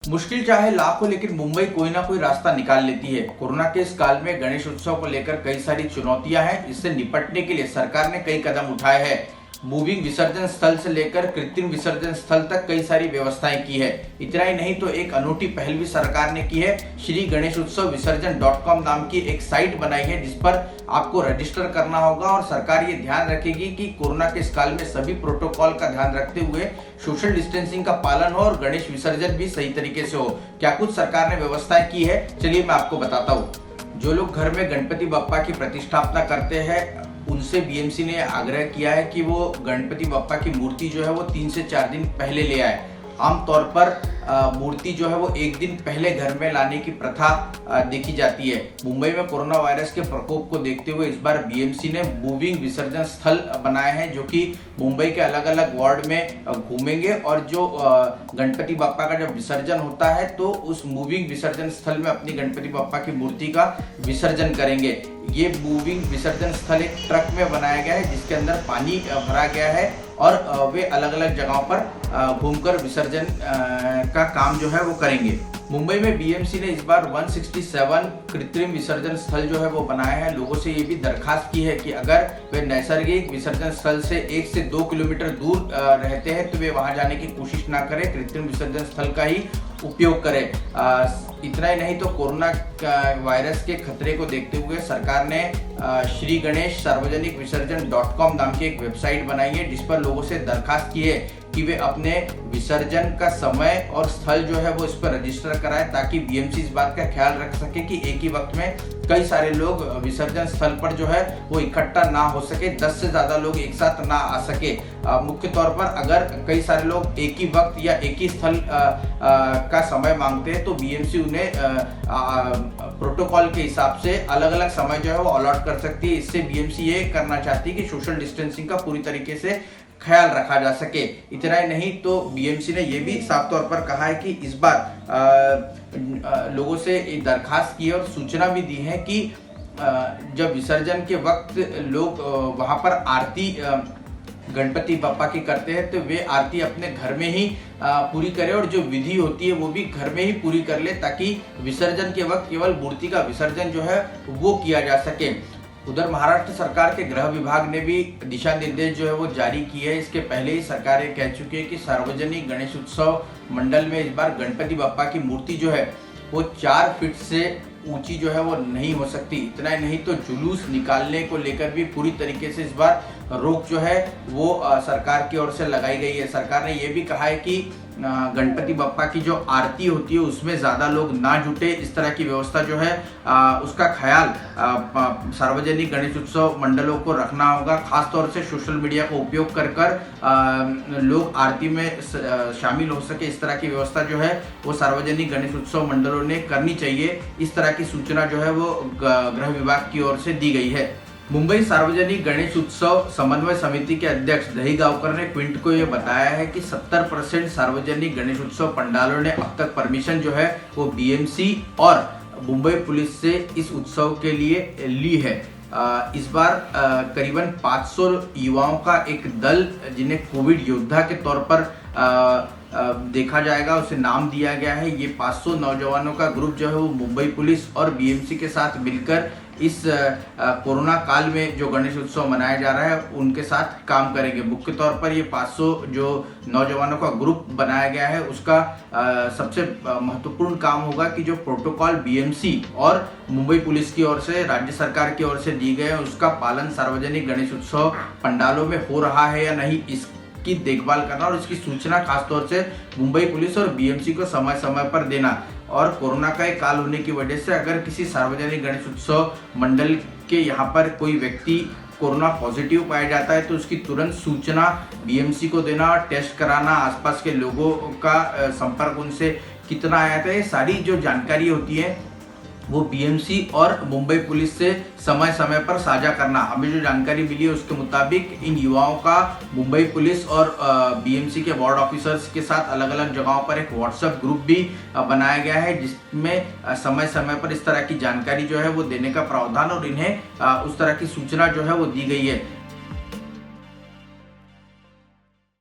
मुश्किल चाहे लाख हो, लेकिन मुंबई कोई ना कोई रास्ता निकाल लेती है। कोरोना के इस काल में गणेश उत्सव को लेकर कई सारी चुनौतियां हैं। इससे निपटने के लिए सरकार ने कई कदम उठाए हैं। मूविंग विसर्जन स्थल से लेकर कृत्रिम विसर्जन स्थल तक कई सारी व्यवस्थाएं की है। इतना ही नहीं तो एक अनूठी पहल भी सरकार ने की है। श्री गणेश उत्सव विसर्जन.com नाम की एक साइट बनाई है, जिस पर आपको रजिस्टर करना होगा और सरकार ये ध्यान रखेगी कि कोरोना के इस काल में सभी प्रोटोकॉल का ध्यान रखते हुए सोशल डिस्टेंसिंग का पालन हो और गणेश विसर्जन भी सही तरीके से हो। क्या कुछ सरकार ने व्यवस्थाएं की है, चलिए मैं आपको बताता हूँ। जो लोग घर में गणपति बप्पा की प्रतिष्ठापना करते हैं, उनसे बीएमसी ने आग्रह किया है कि वो गणपति बप्पा की मूर्ति जो है वो 3 से 4 दिन पहले ले आए। आमतौर पर मूर्ति जो है वो एक दिन पहले घर में लाने की प्रथा देखी जाती है। मुंबई में कोरोना वायरस के प्रकोप को देखते हुए इस बार बीएमसी ने मूविंग विसर्जन स्थल बनाए हैं, जो कि मुंबई के अलग अलग वार्ड में घूमेंगे और जो गणपति बप्पा का जब विसर्जन होता है तो उस मूविंग विसर्जन स्थल में अपनी गणपति बप्पा की मूर्ति का विसर्जन करेंगे। ये मूविंग विसर्जन स्थल एक ट्रक में बनाया गया है, जिसके अंदर पानी भरा गया है और वे अलग अलग जगहों पर घूमकर विसर्जन का काम जो है वो करेंगे। मुंबई में बीएमसी ने इस बार 167 कृत्रिम विसर्जन स्थल जो है वो बनाए हैं। लोगों से ये भी दरखास्त की है कि अगर वे नैसर्गिक विसर्जन स्थल से 1 से 2 किलोमीटर दूर रहते हैं तो वे वहां जाने की कोशिश ना करें, कृत्रिम विसर्जन स्थल का ही उपयोग करें। इतना ही नहीं तो कोरोना वायरस के खतरे को देखते हुए सरकार ने श्री गणेश सार्वजनिक विसर्जन.com नाम की एक वेबसाइट बनाई है, जिस पर लोगों से दरखास्त की है कि वे अपने विसर्जन का समय और स्थल जो है वो इस पर रजिस्टर कराएं, ताकि बीएमसी इस बात का ख्याल रख सके कि एक ही वक्त में कई सारे लोग विसर्जन स्थल पर जो है वो इकट्ठा ना हो सके, 10 से ज्यादा लोग एक साथ ना आ सके। मुख्य तौर पर अगर कई सारे लोग एक ही वक्त या एक ही स्थल का समय मांगते हैं तो बीएमसी उन्हें प्रोटोकॉल के हिसाब से अलग अलग समय जो है वो अलॉट कर सकती है। इससे बीएमसी ये करना चाहती है कि सोशल डिस्टेंसिंग का पूरी तरीके से ख्याल रखा जा सके। इतना ही नहीं तो बीएमसी ने यह भी साफ तौर पर कहा है कि इस बार लोगों से दरखास्त की और सूचना भी दी है कि जब विसर्जन के वक्त लोग वहां पर आरती गणपति बप्पा की करते हैं तो वे आरती अपने घर में ही पूरी करें और जो विधि होती है वो भी घर में ही पूरी कर ले, ताकि विसर्जन के वक्त केवल मूर्ति का विसर्जन जो है वो किया जा सके। उधर महाराष्ट्र सरकार के गृह विभाग ने भी दिशा निर्देश जो है वो जारी किए हैं। इसके पहले ही सरकार ये कह चुकी है कि सार्वजनिक गणेश उत्सव मंडल में इस बार गणपति बप्पा की मूर्ति जो है वो 4 फीट से ऊंची जो है वो नहीं हो सकती। इतना ही नहीं तो जुलूस निकालने को लेकर भी पूरी तरीके से इस बार रोक जो है वो सरकार की ओर से लगाई गई है। सरकार ने यह भी कहा है कि गणपति बप्पा की जो आरती होती है उसमें ज़्यादा लोग ना जुटे, इस तरह की व्यवस्था जो है उसका ख्याल सार्वजनिक गणेश उत्सव मंडलों को रखना होगा। खासतौर से सोशल मीडिया का उपयोग कर लोग आरती में शामिल हो सके, इस तरह की व्यवस्था जो है वो सार्वजनिक गणेश उत्सव मंडलों ने करनी चाहिए। इस तरह की सूचना जो है वो गृह विभाग की ओर से दी गई है। मुंबई सार्वजनिक गणेश उत्सव समन्वय समिति के अध्यक्ष दहीगांवकर ने क्विंट को यह बताया है कि 70% सार्वजनिक गणेश उत्सव पंडालों ने अब तक परमिशन जो है वो बीएमसी और मुंबई पुलिस से इस उत्सव के लिए ली है। इस बार करीबन 500 युवाओं का एक दल, जिन्हें कोविड योद्धा के तौर पर देखा जाएगा, उसे नाम दिया गया है। ये 500 नौजवानों का ग्रुप जो है वो मुंबई पुलिस और बीएमसी के साथ मिलकर इस कोरोना काल में जो गणेश उत्सव मनाया जा रहा है उनके साथ काम करेंगे। मुख्य तौर पर ये 500 जो नौजवानों का ग्रुप बनाया गया है उसका सबसे महत्वपूर्ण काम होगा कि जो प्रोटोकॉल बीएमसी और मुंबई पुलिस की ओर से, राज्य सरकार की ओर से दी गए उसका पालन सार्वजनिक गणेश उत्सव पंडालों में हो रहा है या नहीं, की देखभाल करना और इसकी सूचना खासतौर से मुंबई पुलिस और बीएमसी को समय समय पर देना। और कोरोना का एक काल होने की वजह से अगर किसी सार्वजनिक गणेश उत्सव मंडल के यहाँ पर कोई व्यक्ति कोरोना पॉजिटिव पाया जाता है तो उसकी तुरंत सूचना बीएमसी को देना, टेस्ट कराना, आसपास के लोगों का संपर्क उनसे कितना आया था, ये सारी जो जानकारी होती है वो बीएमसी और मुंबई पुलिस से समय समय पर साझा करना। हमें जो जानकारी मिली है उसके मुताबिक इन युवाओं का मुंबई पुलिस और बीएमसी के वार्ड ऑफिसर्स के साथ अलग अलग जगहों पर एक व्हाट्सएप ग्रुप भी बनाया गया है, जिसमें समय समय पर इस तरह की जानकारी जो है वो देने का प्रावधान और इन्हें उस तरह की सूचना जो है वो दी गई है।